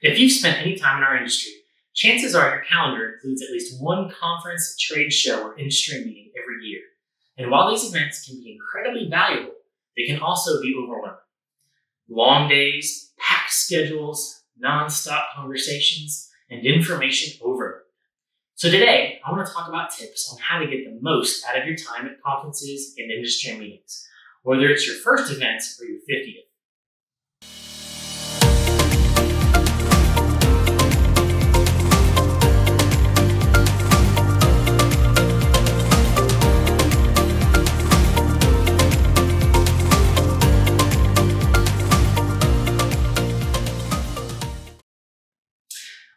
If you've spent any time in our industry, chances are your calendar includes at least one conference, trade show, or industry meeting every year. And while these events can be incredibly valuable, they can also be overwhelming. Long days, packed schedules, non-stop conversations, and information overload. So today, I want to talk about tips on how to get the most out of your time at conferences and industry meetings, whether it's your first event or your 50th.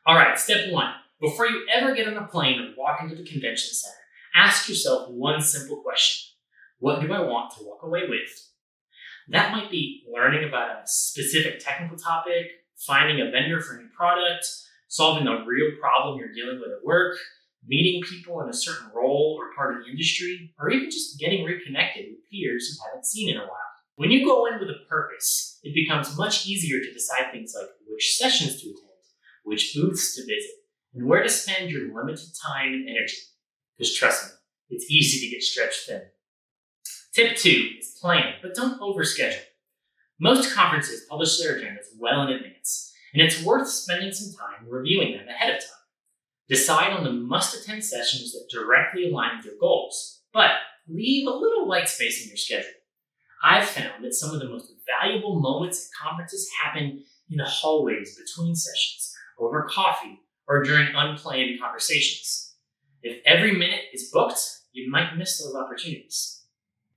All right, step one. Before you ever get on a plane or walk into the convention center, ask yourself one simple question. What do I want to walk away with? That might be learning about a specific technical topic, finding a vendor for a new product, solving a real problem you're dealing with at work, meeting people in a certain role or part of the industry, or even just getting reconnected with peers you haven't seen in a while. When you go in with a purpose, it becomes much easier to decide things like which sessions to attend, which booths to visit, and where to spend your limited time and energy. Because trust me, it's easy to get stretched thin. Tip 2 is plan, but don't overschedule. Most conferences publish their agendas well in advance, and it's worth spending some time reviewing them ahead of time. Decide on the must-attend sessions that directly align with your goals, but leave a little white space in your schedule. I've found that some of the most valuable moments at conferences happen in the hallways between sessions, over coffee, or during unplanned conversations. If every minute is booked, you might miss those opportunities.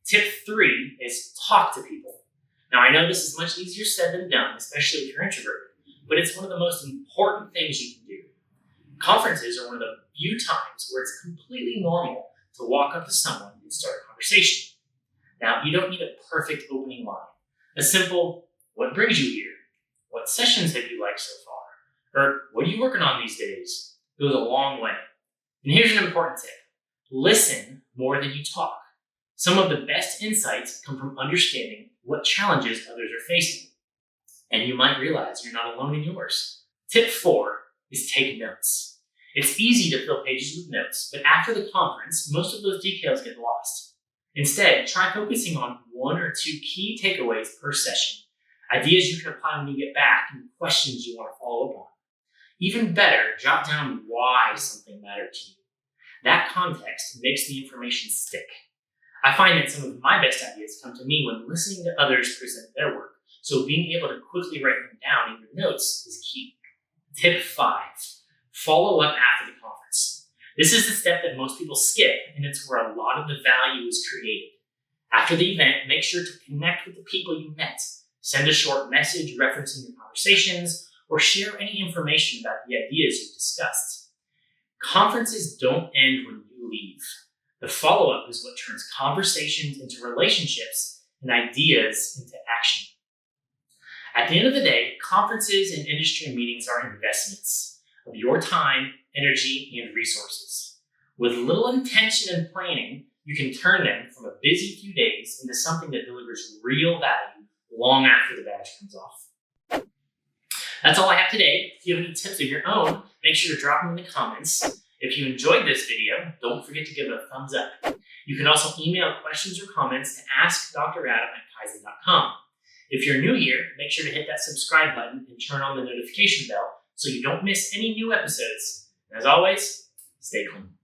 Tip 3 is talk to people. Now, I know this is much easier said than done, especially if you're introverted, but it's one of the most important things you can do. Conferences are one of the few times where it's completely normal to walk up to someone and start a conversation. Now, you don't need a perfect opening line. A simple, "What brings you here? What sessions have you liked so far?" Or, "What are you working on these days?" goes a long way. And here's an important tip. Listen more than you talk. Some of the best insights come from understanding what challenges others are facing. And you might realize you're not alone in yours. Tip 4 is take notes. It's easy to fill pages with notes, but after the conference, most of those details get lost. Instead, try focusing on 1 or 2 key takeaways per session, ideas you can apply when you get back, and questions you want to follow up on. Even better, jot down why something mattered to you. That context makes the information stick. I find that some of my best ideas come to me when listening to others present their work, so being able to quickly write them down in your notes is key. Tip 5, follow up after the conference. This is the step that most people skip, and it's where a lot of the value is created. After the event, make sure to connect with the people you met. Send a short message referencing your conversations, or share any information about the ideas you've discussed. Conferences don't end when you leave. The follow-up is what turns conversations into relationships and ideas into action. At the end of the day, conferences and industry meetings are investments of your time, energy, and resources. With little intention and planning, you can turn them from a busy few days into something that delivers real value long after the badge comes off. That's all I have today. If you have any tips of your own, make sure to drop them in the comments. If you enjoyed this video, don't forget to give it a thumbs up. You can also email questions or comments to askdradam@KYZEN.com. If you're new here, make sure to hit that subscribe button and turn on the notification bell so you don't miss any new episodes. And as always, stay clean.